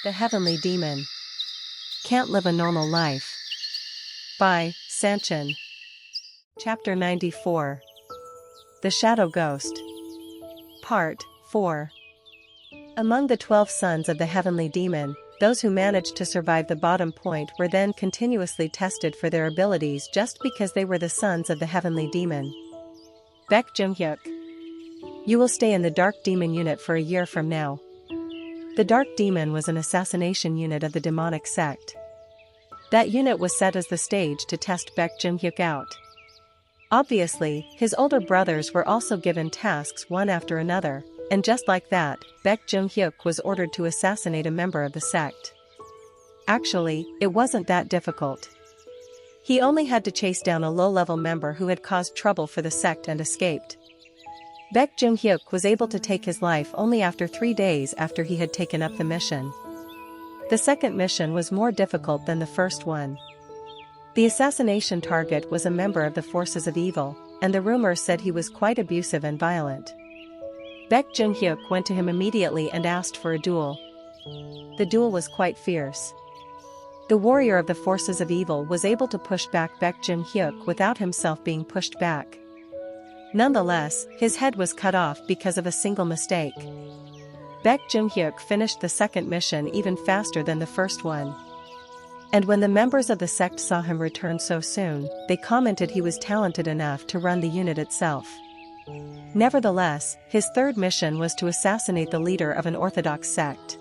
The Heavenly Demon. Can't Live a Normal Life. By Sanchin. Chapter 94. The Shadow Ghost. Part 4. Among the 12 sons of the Heavenly Demon, those who managed to survive the bottom point were then continuously tested for their abilities just because they were the sons of the Heavenly Demon. Baek Jung-hyuk. You will stay in the Dark Demon unit for a year from now. The Dark Demon was an assassination unit of the demonic sect. That unit was set as the stage to test Baek Jung-hyuk out. Obviously, his older brothers were also given tasks one after another, and just like that, Baek Jung-hyuk was ordered to assassinate a member of the sect. Actually, it wasn't that difficult. He only had to chase down a low-level member who had caused trouble for the sect and escaped. Baek Jung-hyuk was able to take his life only after 3 days after he had taken up the mission. The second mission was more difficult than the first one. The assassination target was a member of the forces of evil, and the rumors said he was quite abusive and violent. Baek Jung-hyuk went to him immediately and asked for a duel. The duel was quite fierce. The warrior of the forces of evil was able to push back Baek Jung-hyuk without himself being pushed back. Nonetheless, his head was cut off because of a single mistake. Baek Jung-hyuk finished the second mission even faster than the first one. And when the members of the sect saw him return so soon, they commented he was talented enough to run the unit itself. Nevertheless, his third mission was to assassinate the leader of an orthodox sect.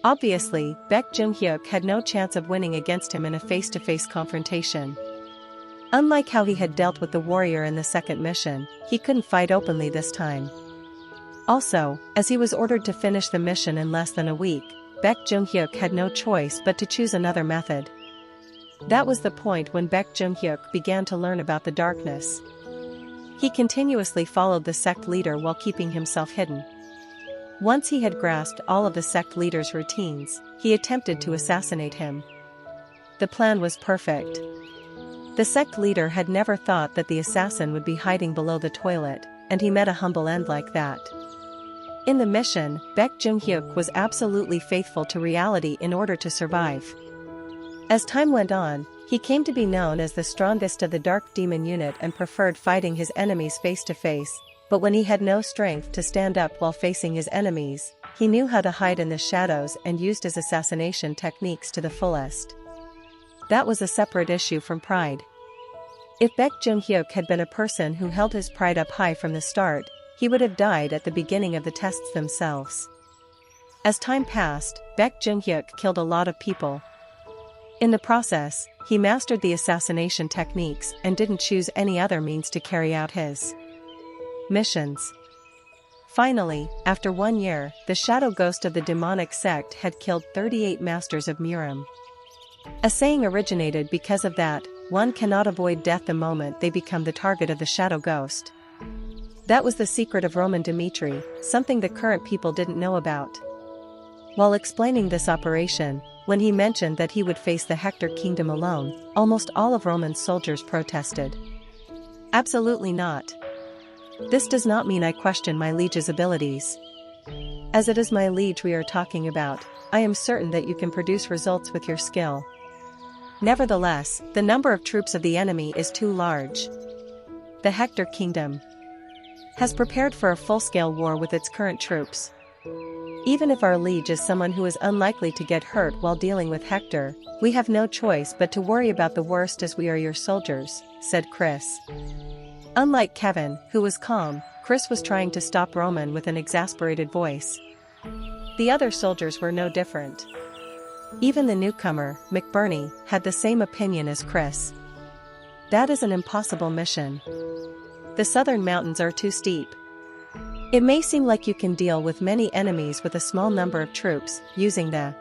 Obviously, Baek Jung-hyuk had no chance of winning against him in a face-to-face confrontation. Unlike how he had dealt with the warrior in the second mission, he couldn't fight openly this time. Also, as he was ordered to finish the mission in less than a week, Baek Jung-hyuk had no choice but to choose another method. That was the point when Baek Jung-hyuk began to learn about the darkness. He continuously followed the sect leader while keeping himself hidden. Once he had grasped all of the sect leader's routines, he attempted to assassinate him. The plan was perfect. The sect leader had never thought that the assassin would be hiding below the toilet, and he met a humble end like that. In the mission, Baek Jung-hyuk was absolutely faithful to reality in order to survive. As time went on, he came to be known as the strongest of the Dark Demon unit and preferred fighting his enemies face to face, but when he had no strength to stand up while facing his enemies, he knew how to hide in the shadows and used his assassination techniques to the fullest. That was a separate issue from pride. If Baek Jung-hyuk had been a person who held his pride up high from the start, he would have died at the beginning of the tests themselves. As time passed, Baek Jung-hyuk killed a lot of people. In the process, he mastered the assassination techniques and didn't choose any other means to carry out his missions. Finally, after 1 year, the shadow ghost of the demonic sect had killed 38 masters of Murim. A saying originated because of that, one cannot avoid death the moment they become the target of the shadow ghost. That was the secret of Roman Dmitri, something the current people didn't know about. While explaining this operation, when he mentioned that he would face the Hector kingdom alone, almost all of Roman's soldiers protested. Absolutely not. This does not mean I question my liege's abilities. As it is my liege we are talking about, I am certain that you can produce results with your skill. Nevertheless, the number of troops of the enemy is too large. The Hector kingdom has prepared for a full-scale war with its current troops. Even if our liege is someone who is unlikely to get hurt while dealing with Hector, we have no choice but to worry about the worst as we are your soldiers, said Chris. Unlike Kevin, who was calm, Chris was trying to stop Roman with an exasperated voice. The other soldiers were no different. Even the newcomer, McBurney, had the same opinion as Chris. That is an impossible mission. The southern mountains are too steep. It may seem like you can deal with many enemies with a small number of troops, using the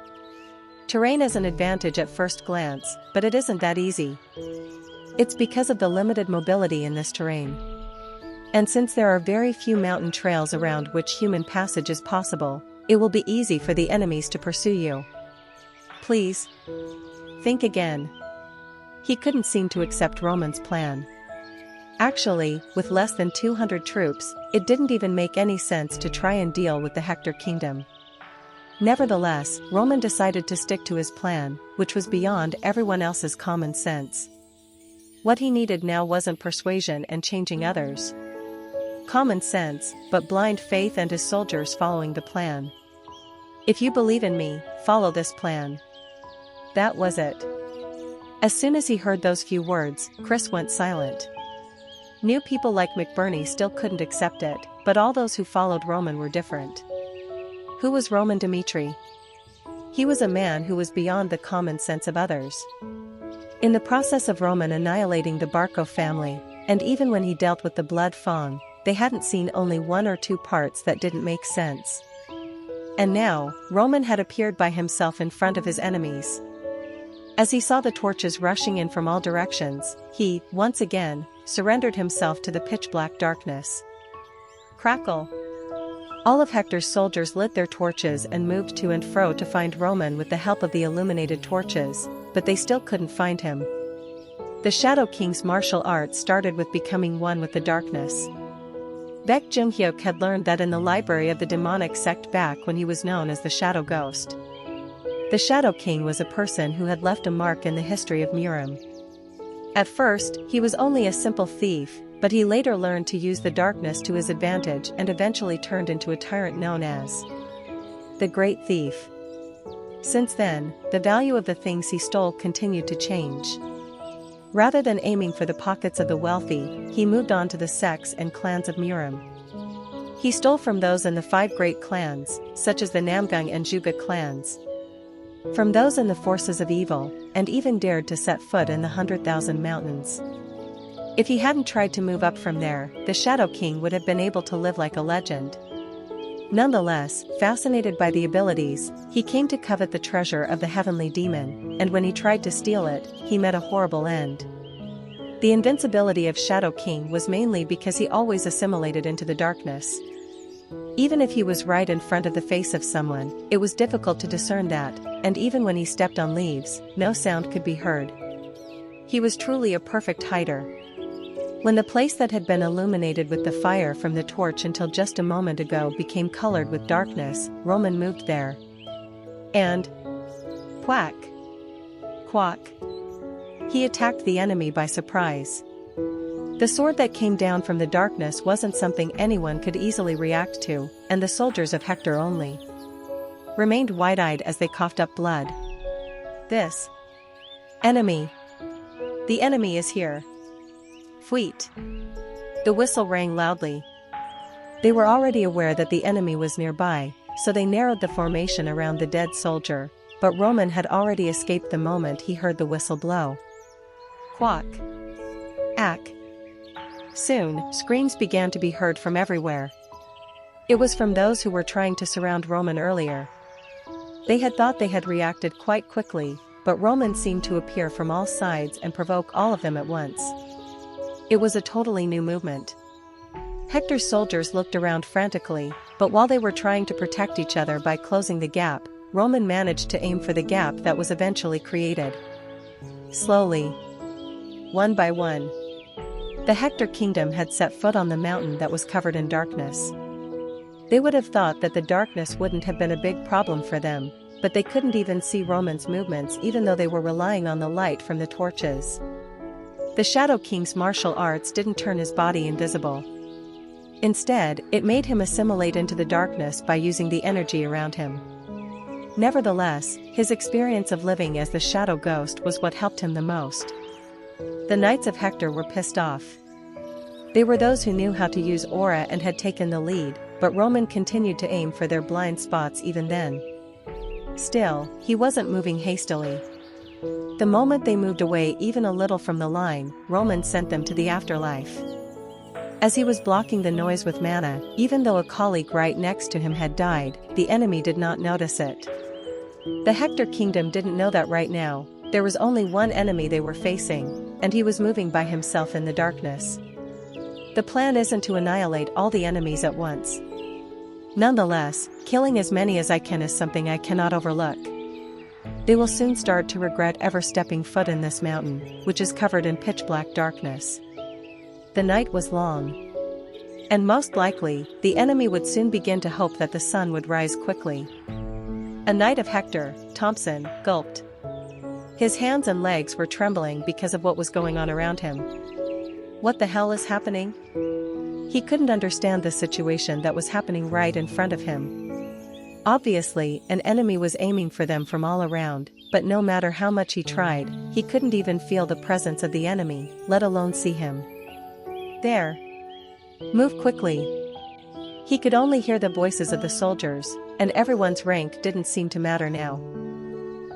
terrain as an advantage at first glance, but it isn't that easy. It's because of the limited mobility in this terrain. And since there are very few mountain trails around which human passage is possible, it will be easy for the enemies to pursue you. Please think again. He couldn't seem to accept Roman's plan. Actually, with less than 200 troops, it didn't even make any sense to try and deal with the Hector kingdom. Nevertheless, Roman decided to stick to his plan, which was beyond everyone else's common sense. What he needed now wasn't persuasion and changing others. Common sense, but blind faith and his soldiers following the plan. "If you believe in me, follow this plan." That was it. As soon as he heard those few words, Chris went silent. New people like McBurney still couldn't accept it, but all those who followed Roman were different. Who was Roman Dmitri? He was a man who was beyond the common sense of others. In the process of Roman annihilating the Barco family, and even when he dealt with the Blood Fang, they hadn't seen only one or two parts that didn't make sense. And now, Roman had appeared by himself in front of his enemies. As he saw the torches rushing in from all directions, he, once again, surrendered himself to the pitch-black darkness. Crackle! All of Hector's soldiers lit their torches and moved to and fro to find Roman with the help of the illuminated torches, but they still couldn't find him. The Shadow King's martial arts started with becoming one with the darkness. Baek Jung-hyuk had learned that in the library of the demonic sect back when he was known as the Shadow Ghost. The Shadow King was a person who had left a mark in the history of Murim. At first, he was only a simple thief, but he later learned to use the darkness to his advantage and eventually turned into a tyrant known as the Great Thief. Since then, the value of the things he stole continued to change. Rather than aiming for the pockets of the wealthy, he moved on to the sects and clans of Murim. He stole from those in the 5 great clans, such as the Namgung and Juga clans. From those in the forces of evil, and even dared to set foot in the 100,000 mountains. If he hadn't tried to move up from there, the Shadow King would have been able to live like a legend. Nonetheless, fascinated by the abilities, he came to covet the treasure of the heavenly demon, and when he tried to steal it, he met a horrible end. The invincibility of Shadow King was mainly because he always assimilated into the darkness. Even if he was right in front of the face of someone, it was difficult to discern that, and even when he stepped on leaves, no sound could be heard. He was truly a perfect hider. When the place that had been illuminated with the fire from the torch until just a moment ago became colored with darkness, Roman moved there. And quack! Quack! He attacked the enemy by surprise. The sword that came down from the darkness wasn't something anyone could easily react to, and the soldiers of Hector only remained wide-eyed as they coughed up blood. This enemy! The enemy is here! Fweet! The whistle rang loudly. They were already aware that the enemy was nearby, so they narrowed the formation around the dead soldier, but Roman had already escaped the moment he heard the whistle blow. Quack! Ack! Soon, screams began to be heard from everywhere. It was from those who were trying to surround Roman earlier. They had thought they had reacted quite quickly, but Roman seemed to appear from all sides and provoke all of them at once. It was a totally new movement. Hector's soldiers looked around frantically, but while they were trying to protect each other by closing the gap, Roman managed to aim for the gap that was eventually created. Slowly, one by one, the Hector kingdom had set foot on the mountain that was covered in darkness. They would have thought that the darkness wouldn't have been a big problem for them, but they couldn't even see Roman's movements even though they were relying on the light from the torches. The Shadow King's martial arts didn't turn his body invisible. Instead, it made him assimilate into the darkness by using the energy around him. Nevertheless, his experience of living as the Shadow Ghost was what helped him the most. The Knights of Hector were pissed off. They were those who knew how to use aura and had taken the lead, but Roman continued to aim for their blind spots even then. Still, he wasn't moving hastily. The moment they moved away even a little from the line, Roman sent them to the afterlife. As he was blocking the noise with mana, even though a colleague right next to him had died, the enemy did not notice it. The Hector kingdom didn't know that right now, there was only one enemy they were facing, and he was moving by himself in the darkness. The plan isn't to annihilate all the enemies at once. Nonetheless, killing as many as I can is something I cannot overlook. They will soon start to regret ever stepping foot in this mountain, which is covered in pitch-black darkness. The night was long. And most likely, the enemy would soon begin to hope that the sun would rise quickly. A knight of Hector, Thompson, gulped. His hands and legs were trembling because of what was going on around him. What the hell is happening? He couldn't understand the situation that was happening right in front of him. Obviously, an enemy was aiming for them from all around, but no matter how much he tried, he couldn't even feel the presence of the enemy, let alone see him. There. Move quickly. He could only hear the voices of the soldiers, and everyone's rank didn't seem to matter now.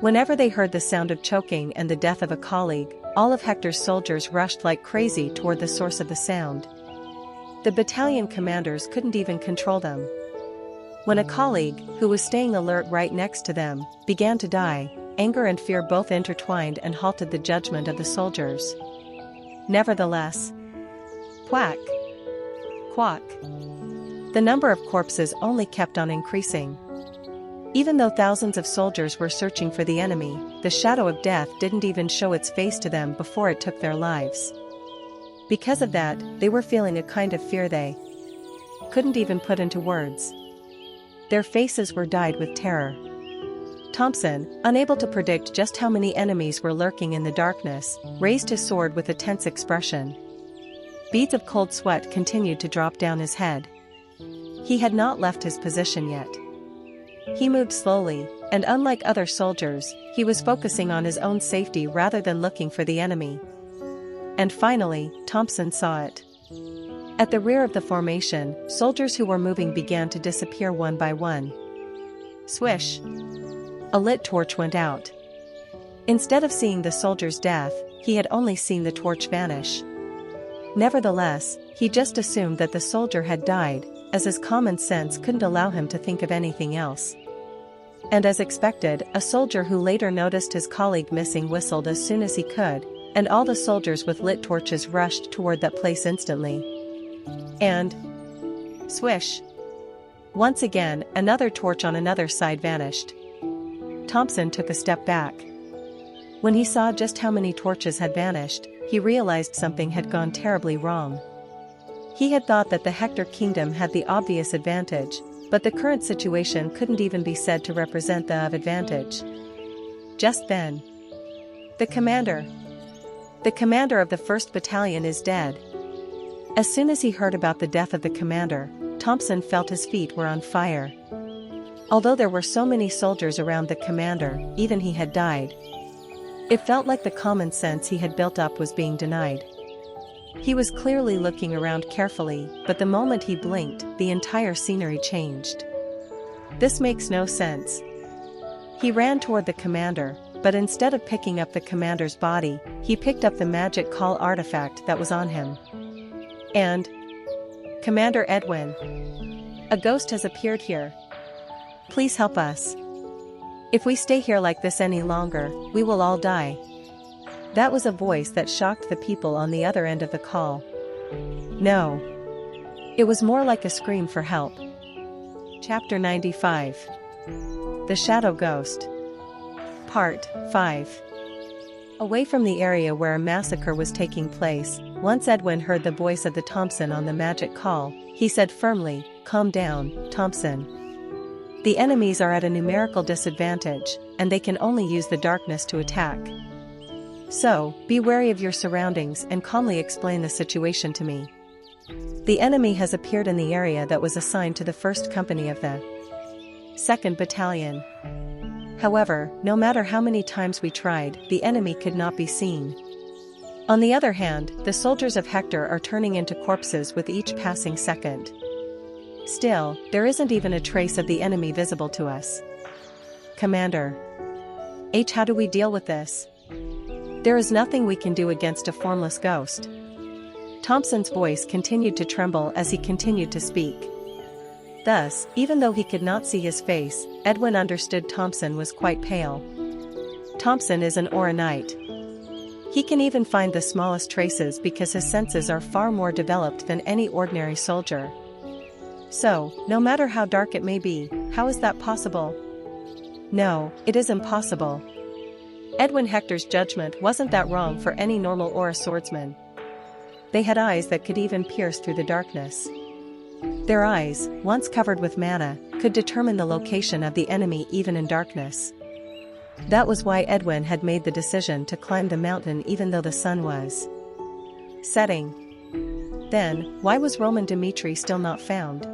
Whenever they heard the sound of choking and the death of a colleague, all of Hector's soldiers rushed like crazy toward the source of the sound. The battalion commanders couldn't even control them. When a colleague, who was staying alert right next to them, began to die, anger and fear both intertwined and halted the judgment of the soldiers. Nevertheless, quack, quack. The number of corpses only kept on increasing. Even though thousands of soldiers were searching for the enemy, the shadow of death didn't even show its face to them before it took their lives. Because of that, they were feeling a kind of fear they couldn't even put into words. Their faces were dyed with terror. Thompson, unable to predict just how many enemies were lurking in the darkness, raised his sword with a tense expression. Beads of cold sweat continued to drop down his head. He had not left his position yet. He moved slowly, and unlike other soldiers, he was focusing on his own safety rather than looking for the enemy. And finally, Thompson saw it. At the rear of the formation, soldiers who were moving began to disappear one by one. Swish! A lit torch went out. Instead of seeing the soldier's death, he had only seen the torch vanish. Nevertheless, he just assumed that the soldier had died, as his common sense couldn't allow him to think of anything else. And as expected, a soldier who later noticed his colleague missing whistled as soon as he could, and all the soldiers with lit torches rushed toward that place instantly. And swish! Once again, another torch on another side vanished. Thompson took a step back. When he saw just how many torches had vanished, he realized something had gone terribly wrong. He had thought that the Hector kingdom had the obvious advantage, but the current situation couldn't even be said to represent the advantage. Just then, the commander of the 1st Battalion is dead. As soon as he heard about the death of the commander, Thompson felt his feet were on fire. Although there were so many soldiers around the commander, even he had died. It felt like the common sense he had built up was being denied. He was clearly looking around carefully, but the moment he blinked, the entire scenery changed. This makes no sense. He ran toward the commander, but instead of picking up the commander's body, he picked up the magic call artifact that was on him. And Commander Edwin, a ghost has appeared here. Please help us. If we stay here like this any longer, we will all die. That was a voice that shocked the people on the other end of the call. No. It was more like a scream for help. Chapter 95. The Shadow Ghost. Part 5. Away from the area where a massacre was taking place, once Edwin heard the voice of the Thompson on the magic call, he said firmly, "Calm down, Thompson. The enemies are at a numerical disadvantage, and they can only use the darkness to attack. So, be wary of your surroundings and calmly explain the situation to me. The enemy has appeared in the area that was assigned to the 1st Company of the 2nd Battalion. However, no matter how many times we tried, the enemy could not be seen. On the other hand, the soldiers of Hector are turning into corpses with each passing second. Still, there isn't even a trace of the enemy visible to us. Commander. How do we deal with this? There is nothing we can do against a formless ghost." Thompson's voice continued to tremble as he continued to speak. Thus, even though he could not see his face, Edwin understood Thompson was quite pale. Thompson is an Aura Knight. He can even find the smallest traces because his senses are far more developed than any ordinary soldier. So, no matter how dark it may be, how is that possible? No, it is impossible. Edwin Hector's judgment wasn't that wrong for any normal Aura swordsman. They had eyes that could even pierce through the darkness. Their eyes, once covered with mana, could determine the location of the enemy even in darkness. That was why Edwin had made the decision to climb the mountain even though the sun was setting. Then, why was Roman Dmitri still not found?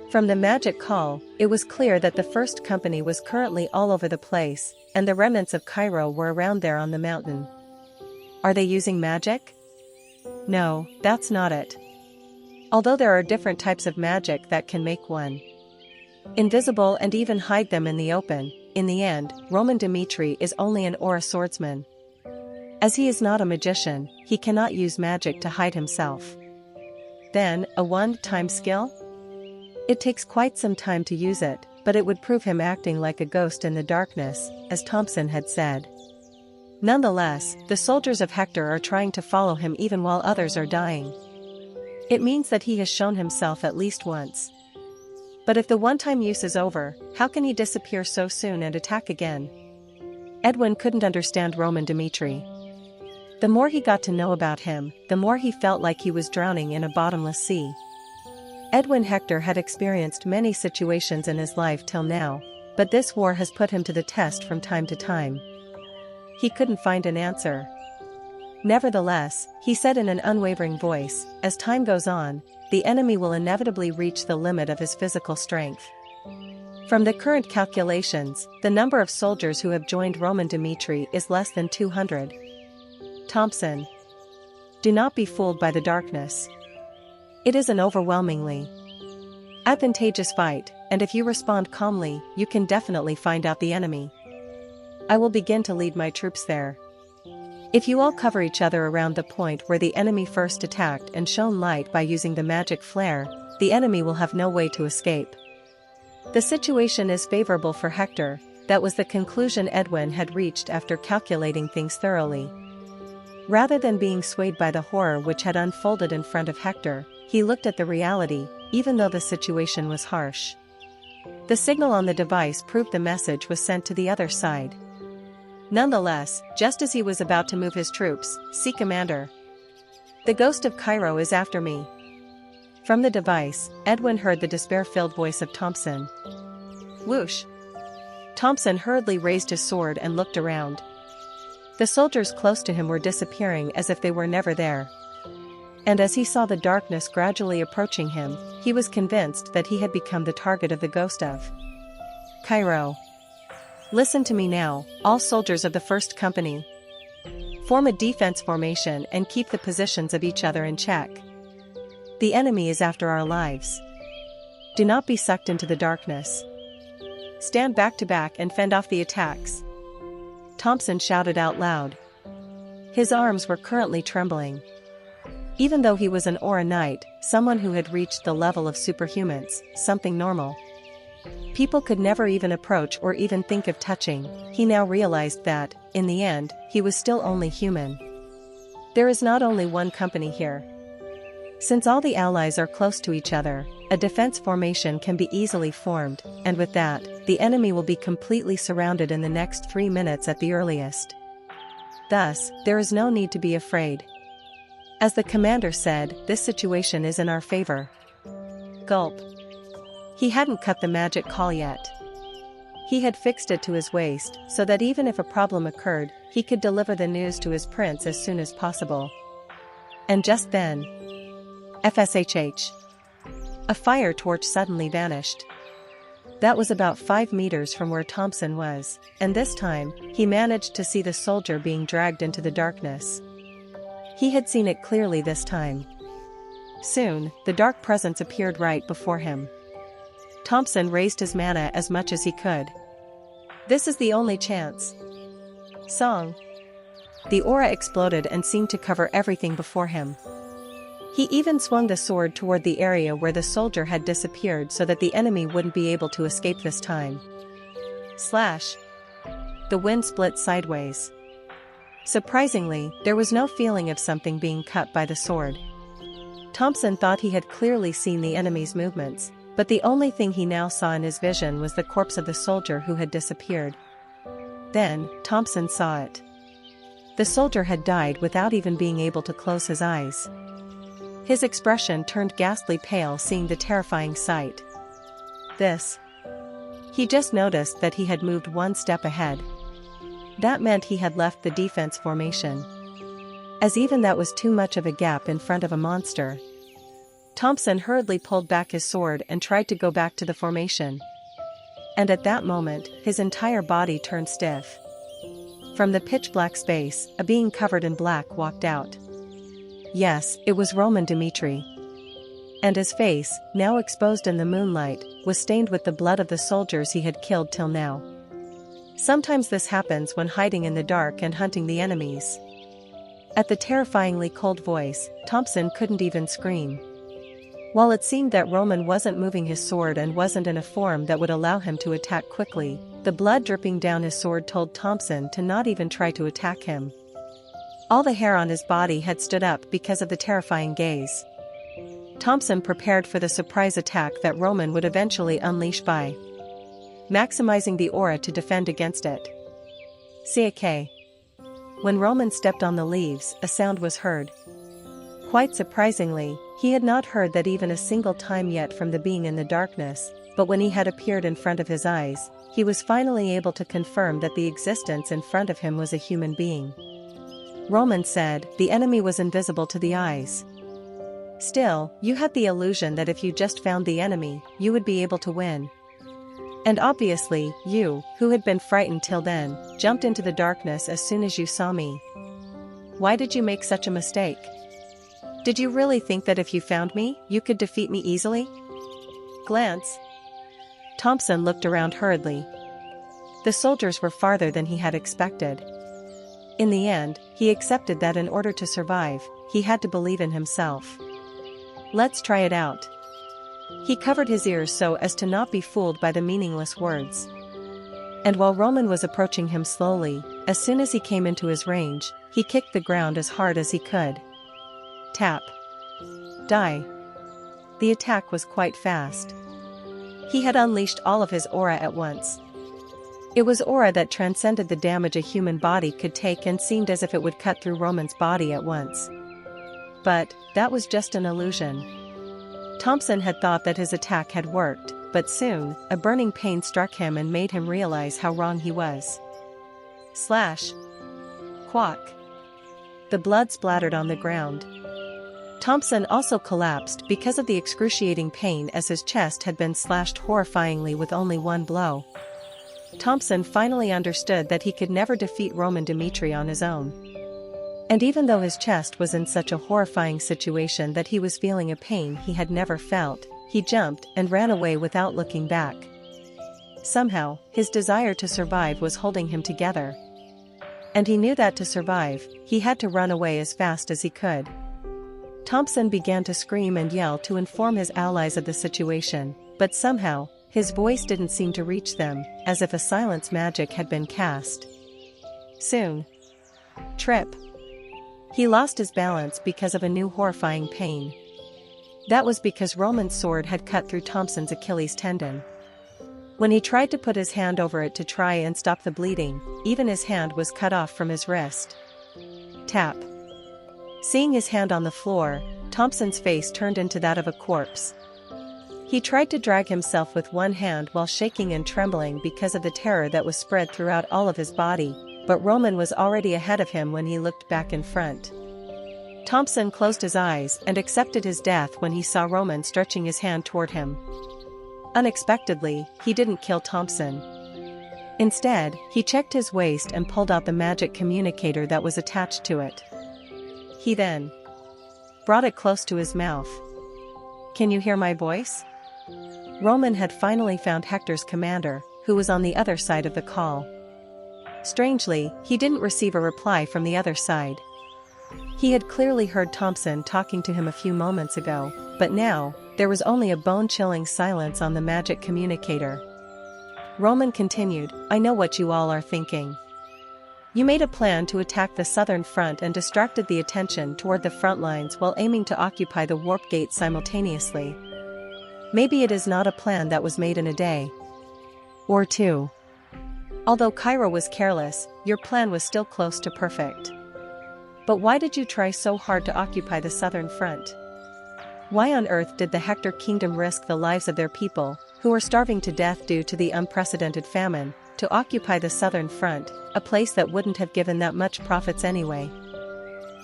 From the magic call, it was clear that the first company was currently all over the place, and the remnants of Cairo were around there on the mountain. Are they using magic? No, that's not it. Although there are different types of magic that can make one invisible and even hide them in the open, in the end, Roman Dmitri is only an aura swordsman. As he is not a magician, he cannot use magic to hide himself. Then, a one-time skill? It takes quite some time to use it, but it would prove him acting like a ghost in the darkness, as Thompson had said. Nonetheless, the soldiers of Hector are trying to follow him even while others are dying. It means that he has shown himself at least once. But if the one-time use is over, how can he disappear so soon and attack again? Edwin couldn't understand Roman Dmitri. The more he got to know about him, the more he felt like he was drowning in a bottomless sea. Edwin Hector had experienced many situations in his life till now, but this war has put him to the test from time to time. He couldn't find an answer. Nevertheless, he said in an unwavering voice, as time goes on, the enemy will inevitably reach the limit of his physical strength. From the current calculations, the number of soldiers who have joined Roman Dmitri is less than 200. Thompson. Do not be fooled by the darkness. It is an overwhelmingly advantageous fight, and if you respond calmly, you can definitely find out the enemy. I will begin to lead my troops there. If you all cover each other around the point where the enemy first attacked and shone light by using the magic flare, the enemy will have no way to escape. The situation is favorable for Hector. That was the conclusion Edwin had reached after calculating things thoroughly. Rather than being swayed by the horror which had unfolded in front of Hector, he looked at the reality, even though the situation was harsh. The signal on the device proved the message was sent to the other side. Nonetheless, just as he was about to move his troops, "See, Commander. The ghost of Cairo is after me." From the device, Edwin heard the despair-filled voice of Thompson. Whoosh! Thompson hurriedly raised his sword and looked around. The soldiers close to him were disappearing as if they were never there. And as he saw the darkness gradually approaching him, he was convinced that he had become the target of the ghost of Cairo. Listen to me now, all soldiers of the first company. Form a defense formation and keep the positions of each other in check. The enemy is after our lives. Do not be sucked into the darkness. Stand back to back and fend off the attacks. Thompson shouted out loud. His arms were currently trembling. Even though he was an aura knight, someone who had reached the level of superhumans, something normal people could never even approach or even think of touching, he now realized that, in the end, he was still only human. There is not only one company here. Since all the allies are close to each other, a defense formation can be easily formed, and with that, the enemy will be completely surrounded in the next 3 minutes at the earliest. Thus, there is no need to be afraid. As the commander said, this situation is in our favor. Gulp. He hadn't cut the magic call yet. He had fixed it to his waist, so that even if a problem occurred, he could deliver the news to his prince as soon as possible. And just then, FSHH. A fire torch suddenly vanished. That was about 5 meters from where Thompson was, and this time, he managed to see the soldier being dragged into the darkness. He had seen it clearly this time. Soon, the dark presence appeared right before him. Thompson raised his mana as much as he could. This is the only chance. Song. The aura exploded and seemed to cover everything before him. He even swung the sword toward the area where the soldier had disappeared so that the enemy wouldn't be able to escape this time. Slash. The wind split sideways. Surprisingly, there was no feeling of something being cut by the sword. Thompson thought he had clearly seen the enemy's movements, but the only thing he now saw in his vision was the corpse of the soldier who had disappeared. Then, Thompson saw it. The soldier had died without even being able to close his eyes. His expression turned ghastly pale seeing the terrifying sight. He just noticed that he had moved one step ahead. That meant he had left the defense formation. As even that was too much of a gap in front of a monster. Thompson hurriedly pulled back his sword and tried to go back to the formation. And at that moment, his entire body turned stiff. From the pitch-black space, a being covered in black walked out. Yes, it was Roman Dmitri. And his face, now exposed in the moonlight, was stained with the blood of the soldiers he had killed till now. Sometimes this happens when hiding in the dark and hunting the enemies. At the terrifyingly cold voice, Thompson couldn't even scream. While it seemed that Roman wasn't moving his sword and wasn't in a form that would allow him to attack quickly, the blood dripping down his sword told Thompson to not even try to attack him. All the hair on his body had stood up because of the terrifying gaze. Thompson prepared for the surprise attack that Roman would eventually unleash by maximizing the aura to defend against it. CK. When Roman stepped on the leaves, a sound was heard. Quite surprisingly, he had not heard that even a single time yet from the being in the darkness, but when he had appeared in front of his eyes, he was finally able to confirm that the existence in front of him was a human being. Roman said, "The enemy was invisible to the eyes. Still, you had the illusion that if you just found the enemy, you would be able to win. And obviously, you, who had been frightened till then, jumped into the darkness as soon as you saw me. Why did you make such a mistake? Did you really think that if you found me, you could defeat me easily?" Glance. Thompson looked around hurriedly. The soldiers were farther than he had expected. In the end, he accepted that in order to survive, he had to believe in himself. "Let's try it out." He covered his ears so as to not be fooled by the meaningless words. And while Roman was approaching him slowly, as soon as he came into his range, he kicked the ground as hard as he could. Tap. Die. The attack was quite fast. He had unleashed all of his aura at once. It was aura that transcended the damage a human body could take and seemed as if it would cut through Roman's body at once. But that was just an illusion. Thompson had thought that his attack had worked, but soon, a burning pain struck him and made him realize how wrong he was. Slash. Quack. The blood splattered on the ground. Thompson also collapsed because of the excruciating pain as his chest had been slashed horrifyingly with only one blow. Thompson finally understood that he could never defeat Roman Dmitri on his own. And even though his chest was in such a horrifying situation that he was feeling a pain he had never felt, he jumped and ran away without looking back. Somehow, his desire to survive was holding him together. And he knew that to survive, he had to run away as fast as he could. Thompson began to scream and yell to inform his allies of the situation, but somehow, his voice didn't seem to reach them, as if a silence magic had been cast. Soon. Trip. He lost his balance because of a new horrifying pain. That was because Roman's sword had cut through Thompson's Achilles tendon. When he tried to put his hand over it to try and stop the bleeding, even his hand was cut off from his wrist. Tap. Seeing his hand on the floor, Thompson's face turned into that of a corpse. He tried to drag himself with one hand while shaking and trembling because of the terror that was spread throughout all of his body, but Roman was already ahead of him when he looked back in front. Thompson closed his eyes and accepted his death when he saw Roman stretching his hand toward him. Unexpectedly, he didn't kill Thompson. Instead, he checked his waist and pulled out the magic communicator that was attached to it. He then brought it close to his mouth. "Can you hear my voice?" Roman had finally found Hector's commander, who was on the other side of the call. Strangely, he didn't receive a reply from the other side. He had clearly heard Thompson talking to him a few moments ago, but now, there was only a bone-chilling silence on the magic communicator. Roman continued, "I know what you all are thinking. You made a plan to attack the southern front and distracted the attention toward the front lines while aiming to occupy the warp gate simultaneously. Maybe it is not a plan that was made in a day. Or two. Although Cairo was careless, your plan was still close to perfect. But why did you try so hard to occupy the southern front? Why on earth did the Hector kingdom risk the lives of their people, who were starving to death due to the unprecedented famine, to occupy the southern front, a place that wouldn't have given that much profits anyway?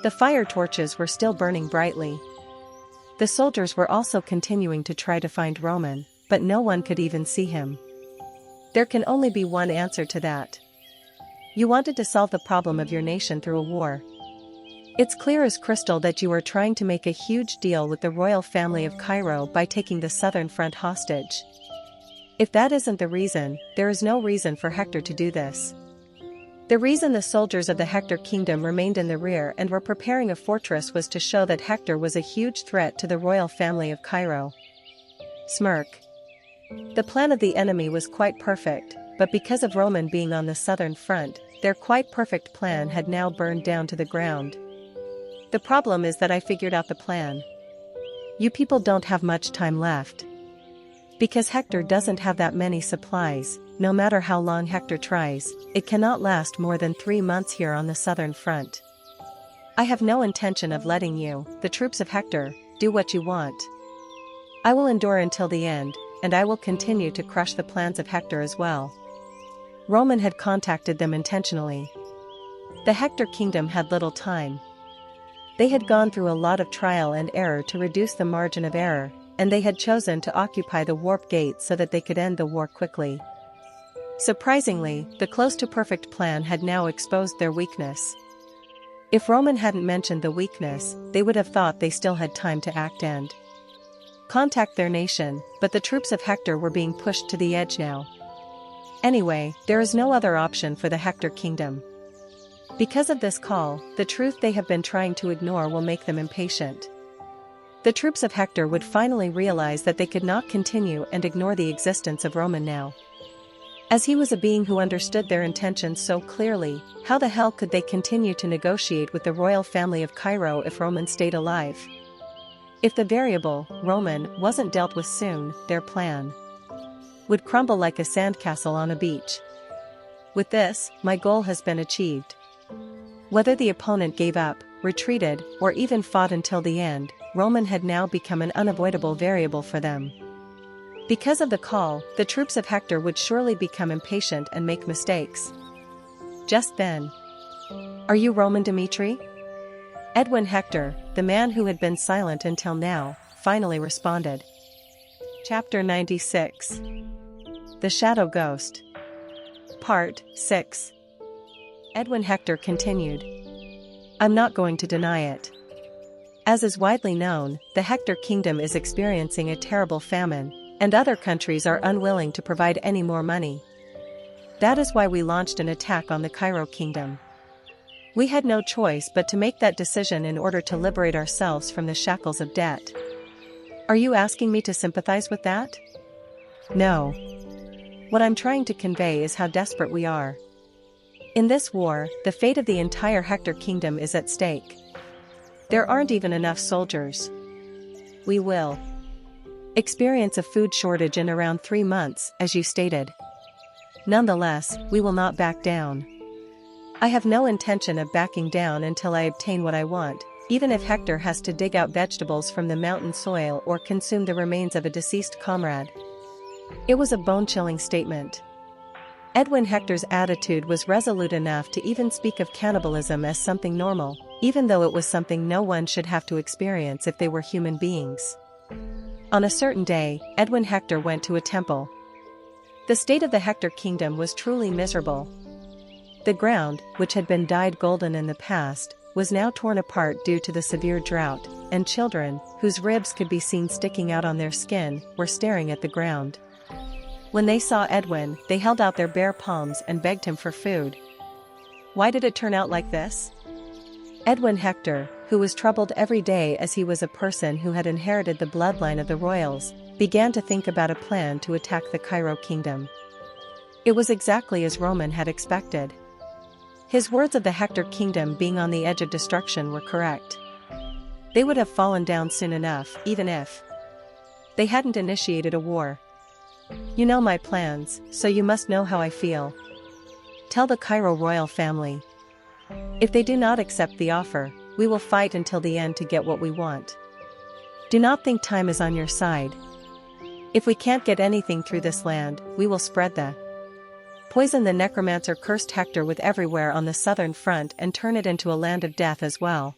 The fire torches were still burning brightly. The soldiers were also continuing to try to find Roman, but no one could even see him. There can only be one answer to that. You wanted to solve the problem of your nation through a war. It's clear as crystal that you are trying to make a huge deal with the royal family of Cairo by taking the southern front hostage. If that isn't the reason, there is no reason for Hector to do this. The reason the soldiers of the Hector kingdom remained in the rear and were preparing a fortress was to show that Hector was a huge threat to the royal family of Cairo. Smirk. The plan of the enemy was quite perfect, but because of Roman being on the southern front, their quite perfect plan had now burned down to the ground. The problem is that I figured out the plan. You people don't have much time left. Because Hector doesn't have that many supplies, no matter how long Hector tries, it cannot last more than 3 months here on the southern front. I have no intention of letting you, the troops of Hector, do what you want. I will endure until the end, and I will continue to crush the plans of Hector as well. Roman had contacted them intentionally. The Hector kingdom had little time. They had gone through a lot of trial and error to reduce the margin of error, and they had chosen to occupy the warp gate so that they could end the war quickly. Surprisingly, the close-to-perfect plan had now exposed their weakness. If Roman hadn't mentioned the weakness, they would have thought they still had time to act and contact their nation, but the troops of Hector were being pushed to the edge now. Anyway, there is no other option for the Hector kingdom. Because of this call, the truth they have been trying to ignore will make them impatient. The troops of Hector would finally realize that they could not continue and ignore the existence of Roman now. As he was a being who understood their intentions so clearly, how the hell could they continue to negotiate with the royal family of Cairo if Roman stayed alive? If the variable, Roman, wasn't dealt with soon, their plan would crumble like a sandcastle on a beach. With this, my goal has been achieved. Whether the opponent gave up, retreated, or even fought until the end, Roman had now become an unavoidable variable for them. Because of the call, the troops of Hector would surely become impatient and make mistakes. Just then. Are you Roman Dmitri? Edwin Hector, the man who had been silent until now, finally responded. Chapter 96. The Shadow Ghost. Part 6. Edwin Hector continued. I'm not going to deny it. As is widely known, the Hector kingdom is experiencing a terrible famine, and other countries are unwilling to provide any more money. That is why we launched an attack on the Cairo kingdom. We had no choice but to make that decision in order to liberate ourselves from the shackles of debt. Are you asking me to sympathize with that? No. What I'm trying to convey is how desperate we are. In this war, the fate of the entire Hector kingdom is at stake. There aren't even enough soldiers. We will experience a food shortage in around 3 months, as you stated. Nonetheless, we will not back down. I have no intention of backing down until I obtain what I want, even if Hector has to dig out vegetables from the mountain soil or consume the remains of a deceased comrade. It was a bone-chilling statement. Edwin Hector's attitude was resolute enough to even speak of cannibalism as something normal, even though it was something no one should have to experience if they were human beings. On a certain day, Edwin Hector went to a temple. The state of the Hector kingdom was truly miserable. The ground, which had been dyed golden in the past, was now torn apart due to the severe drought, and children, whose ribs could be seen sticking out on their skin, were staring at the ground. When they saw Edwin, they held out their bare palms and begged him for food. Why did it turn out like this? Edwin Hector, who was troubled every day as he was a person who had inherited the bloodline of the royals, began to think about a plan to attack the Cairo kingdom. It was exactly as Roman had expected. His words of the Hector kingdom being on the edge of destruction were correct. They would have fallen down soon enough, even if they hadn't initiated a war. You know my plans, so you must know how I feel. Tell the Cairo royal family. If they do not accept the offer, we will fight until the end to get what we want. Do not think time is on your side. If we can't get anything through this land, we will spread the poison. The necromancer cursed Hector with everywhere on the southern front and turn it into a land of death as well.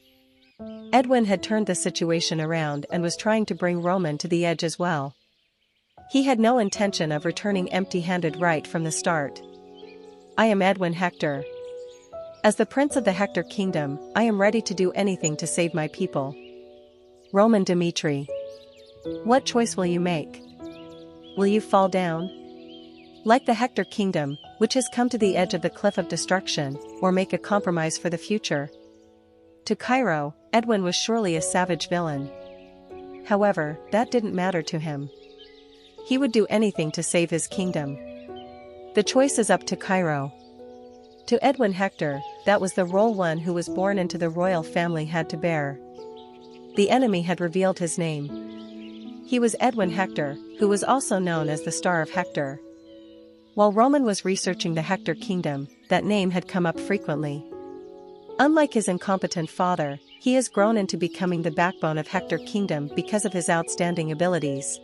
Edwin had turned the situation around and was trying to bring Roman to the edge as well. He had no intention of returning empty-handed right from the start. I am Edwin Hector. As the prince of the Hector kingdom, I am ready to do anything to save my people. Roman Dmitri. What choice will you make? Will you fall down? Like the Hector kingdom, which has come to the edge of the cliff of destruction, or make a compromise for the future? To Cairo, Edwin was surely a savage villain. However, that didn't matter to him. He would do anything to save his kingdom. The choice is up to Cairo. To Edwin Hector, that was the role one who was born into the royal family had to bear. The enemy had revealed his name. He was Edwin Hector, who was also known as the Star of Hector. While Roman was researching the Hector kingdom, that name had come up frequently. Unlike his incompetent father, he has grown into becoming the backbone of Hector kingdom because of his outstanding abilities.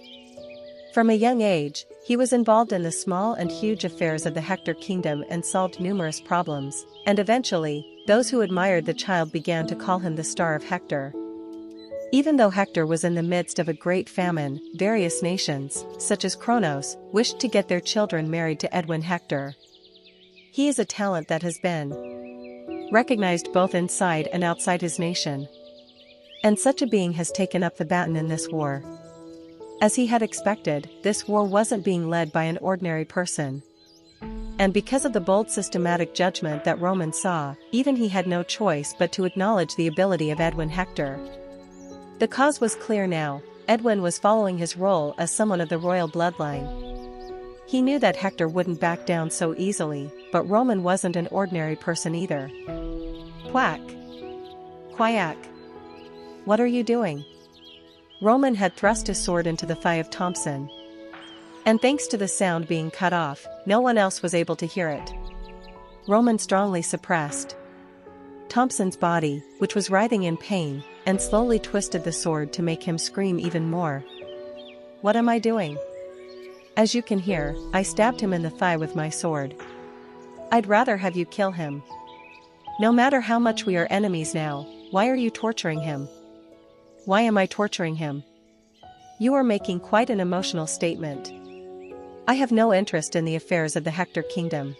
From a young age, he was involved in the small and huge affairs of the Hector kingdom and solved numerous problems, and eventually, those who admired the child began to call him the Star of Hector. Even though Hector was in the midst of a great famine, various nations, such as Kronos, wished to get their children married to Edwin Hector. He is a talent that has been recognized both inside and outside his nation. And such a being has taken up the baton in this war. As he had expected, this war wasn't being led by an ordinary person. And because of the bold systematic judgment that Roman saw, even he had no choice but to acknowledge the ability of Edwin Hector. The cause was clear now. Edwin was following his role as someone of the royal bloodline. He knew that Hector wouldn't back down so easily, but Roman wasn't an ordinary person either. Quack! Quack! What are you doing? Roman had thrust his sword into the thigh of Thompson. And thanks to the sound being cut off, no one else was able to hear it. Roman strongly suppressed Thompson's body, which was writhing in pain, and slowly twisted the sword to make him scream even more. What am I doing? As you can hear, I stabbed him in the thigh with my sword. I'd rather have you kill him. No matter how much we are enemies now, why are you torturing him? Why am I torturing him? You are making quite an emotional statement. I have no interest in the affairs of the Hector kingdom.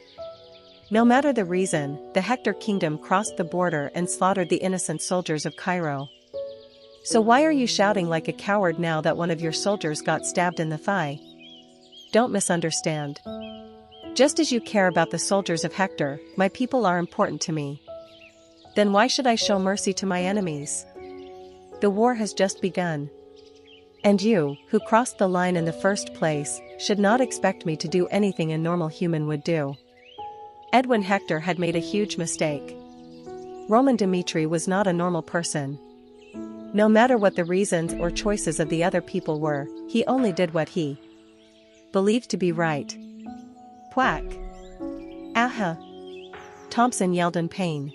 No matter the reason, the Hector kingdom crossed the border and slaughtered the innocent soldiers of Cairo. So why are you shouting like a coward now that one of your soldiers got stabbed in the thigh? Don't misunderstand. Just as you care about the soldiers of Hector, my people are important to me. Then why should I show mercy to my enemies? The war has just begun. And you, who crossed the line in the first place, should not expect me to do anything a normal human would do. Edwin Hector had made a huge mistake. Roman Dmitri was not a normal person. No matter what the reasons or choices of the other people were, he only did what he believed to be right. Quack! Aha! Thompson yelled in pain.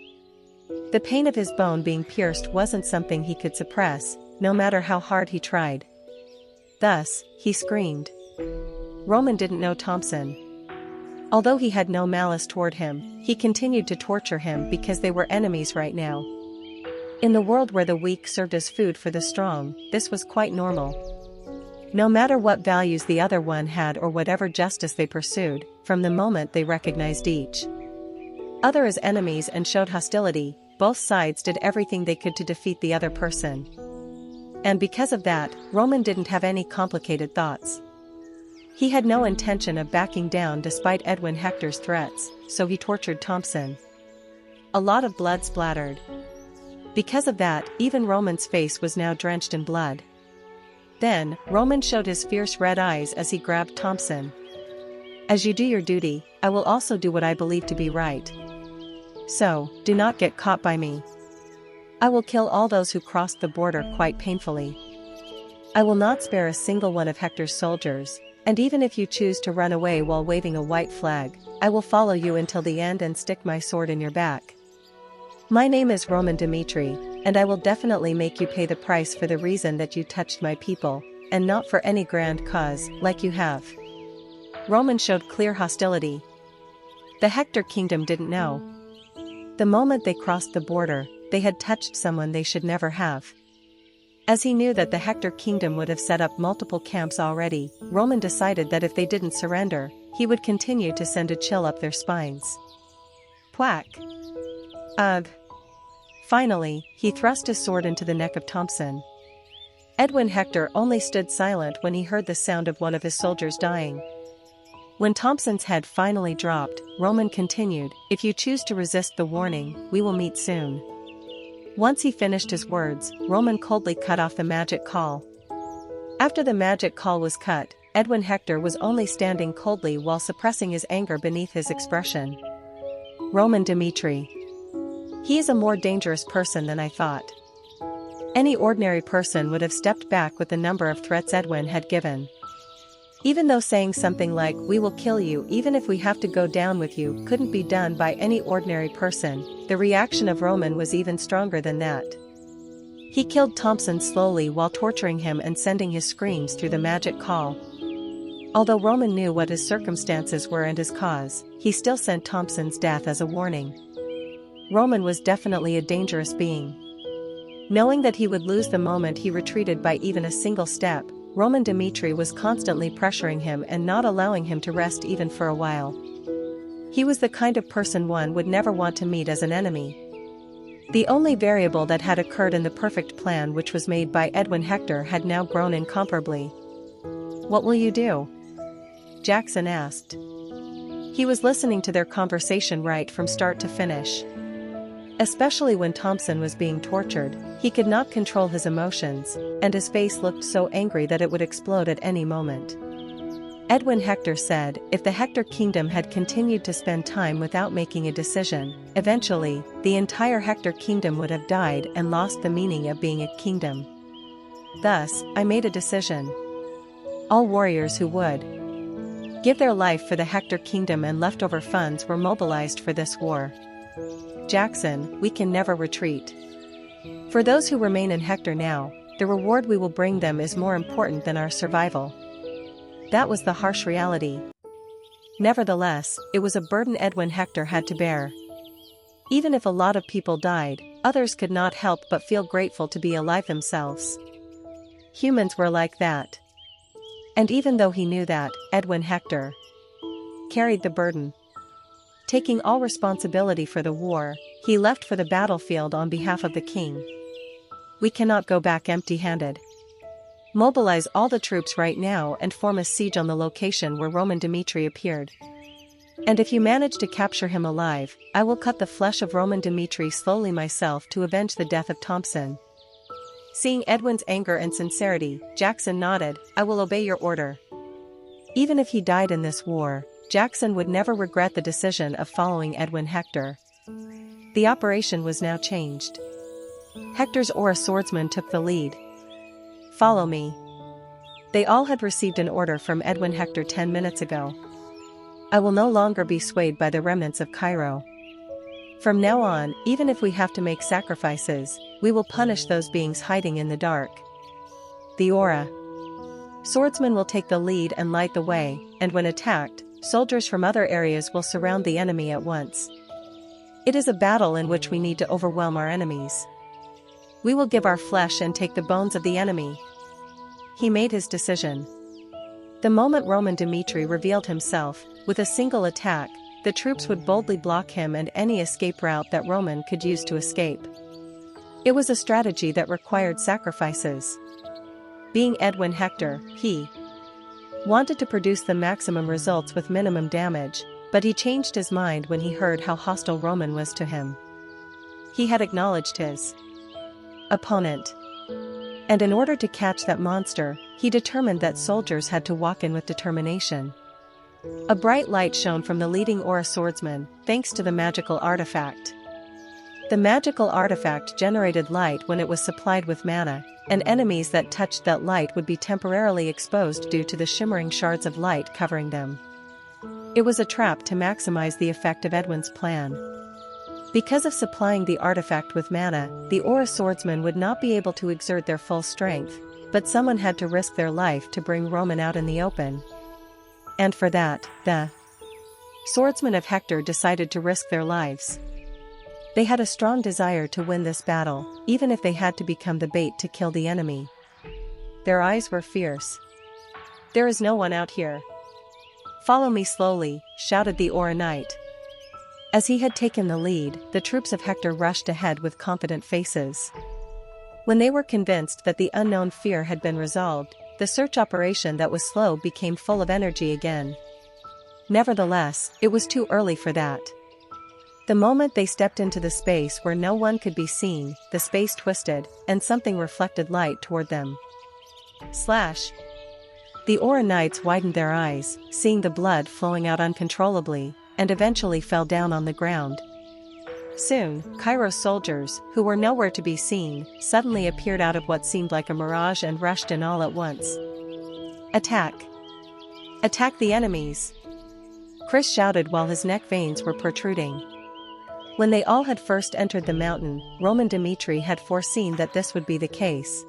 The pain of his bone being pierced wasn't something he could suppress, no matter how hard he tried. Thus, he screamed. Roman didn't know Thompson. Although he had no malice toward him, he continued to torture him because they were enemies right now. In the world where the weak served as food for the strong, this was quite normal. No matter what values the other one had or whatever justice they pursued, from the moment they recognized each other as enemies and showed hostility, both sides did everything they could to defeat the other person. And because of that, Roman didn't have any complicated thoughts. He had no intention of backing down despite Edwin Hector's threats, so he tortured Thompson. A lot of blood splattered. Because of that, even Roman's face was now drenched in blood. Then, Roman showed his fierce red eyes as he grabbed Thompson. As you do your duty, I will also do what I believe to be right. So, do not get caught by me. I will kill all those who crossed the border quite painfully. I will not spare a single one of Hector's soldiers, and even if you choose to run away while waving a white flag, I will follow you until the end and stick my sword in your back. My name is Roman Dmitri, and I will definitely make you pay the price for the reason that you touched my people, and not for any grand cause, like you have." Roman showed clear hostility. The Hector kingdom didn't know. The moment they crossed the border, they had touched someone they should never have. As he knew that the Hector kingdom would have set up multiple camps already, Roman decided that if they didn't surrender, he would continue to send a chill up their spines. Whack! Ugh! Finally, he thrust his sword into the neck of Thompson. Edwin Hector only stood silent when he heard the sound of one of his soldiers dying. When Thompson's head finally dropped, Roman continued, "If you choose to resist the warning, we will meet soon." Once he finished his words, Roman coldly cut off the magic call. After the magic call was cut, Edwin Hector was only standing coldly while suppressing his anger beneath his expression. Roman Dmitri. He is a more dangerous person than I thought. Any ordinary person would have stepped back with the number of threats Edwin had given. Even though saying something like, "We will kill you even if we have to go down with you," couldn't be done by any ordinary person, the reaction of Roman was even stronger than that. He killed Thompson slowly while torturing him and sending his screams through the magic call. Although Roman knew what his circumstances were and his cause, he still sent Thompson's death as a warning. Roman was definitely a dangerous being. Knowing that he would lose the moment he retreated by even a single step, Roman Dmitri was constantly pressuring him and not allowing him to rest even for a while. He was the kind of person one would never want to meet as an enemy. The only variable that had occurred in the perfect plan which was made by Edwin Hector had now grown incomparably. "What will you do?" Jackson asked. He was listening to their conversation right from start to finish. Especially when Thompson was being tortured, he could not control his emotions, and his face looked so angry that it would explode at any moment. Edwin Hector said, if the Hector kingdom had continued to spend time without making a decision, eventually, the entire Hector kingdom would have died and lost the meaning of being a kingdom. Thus, I made a decision. All warriors who would give their life for the Hector kingdom and leftover funds were mobilized for this war. Jackson, we can never retreat. For those who remain in Hector now, the reward we will bring them is more important than our survival. That was the harsh reality. Nevertheless, it was a burden Edwin Hector had to bear. Even if a lot of people died, others could not help but feel grateful to be alive themselves. Humans were like that. And even though he knew that, Edwin Hector carried the burden. Taking all responsibility for the war, he left for the battlefield on behalf of the king. We cannot go back empty-handed. Mobilize all the troops right now and form a siege on the location where Roman Dmitri appeared. And if you manage to capture him alive, I will cut the flesh of Roman Dmitri slowly myself to avenge the death of Thompson. Seeing Edwin's anger and sincerity, Jackson nodded, I will obey your order. Even if he died in this war, Jackson would never regret the decision of following Edwin Hector. The operation was now changed. Hector's Aura swordsman took the lead. Follow me. They all had received an order from Edwin Hector 10 minutes ago. I will no longer be swayed by the remnants of Cairo. From now on, even if we have to make sacrifices, we will punish those beings hiding in the dark. The Aura swordsman will take the lead and light the way, and when attacked, soldiers from other areas will surround the enemy at once. It is a battle in which we need to overwhelm our enemies. We will give our flesh and take the bones of the enemy. He made his decision. The moment Roman Dmitri revealed himself, with a single attack, the troops would boldly block him and any escape route that Roman could use to escape. It was a strategy that required sacrifices. Being Edwin Hector, he wanted to produce the maximum results with minimum damage, but he changed his mind when he heard how hostile Roman was to him. He had acknowledged his opponent. And in order to catch that monster, he determined that soldiers had to walk in with determination. A bright light shone from the leading Aura swordsman, thanks to the magical artifact. The magical artifact generated light when it was supplied with mana, and enemies that touched that light would be temporarily exposed due to the shimmering shards of light covering them. It was a trap to maximize the effect of Edwin's plan. Because of supplying the artifact with mana, the Aura swordsmen would not be able to exert their full strength, but someone had to risk their life to bring Roman out in the open. And for that, the swordsmen of Hector decided to risk their lives. They had a strong desire to win this battle, even if they had to become the bait to kill the enemy. Their eyes were fierce. "There is no one out here. Follow me slowly," shouted the Aura Knight. As he had taken the lead, the troops of Hector rushed ahead with confident faces. When they were convinced that the unknown fear had been resolved, the search operation that was slow became full of energy again. Nevertheless, it was too early for that. The moment they stepped into the space where no one could be seen, the space twisted, and something reflected light toward them. Slash! The Aura Knights widened their eyes, seeing the blood flowing out uncontrollably, and eventually fell down on the ground. Soon, Cairo's soldiers, who were nowhere to be seen, suddenly appeared out of what seemed like a mirage and rushed in all at once. "Attack! Attack the enemies!" Chris shouted while his neck veins were protruding. When they all had first entered the mountain, Roman Dmitri had foreseen that this would be the case,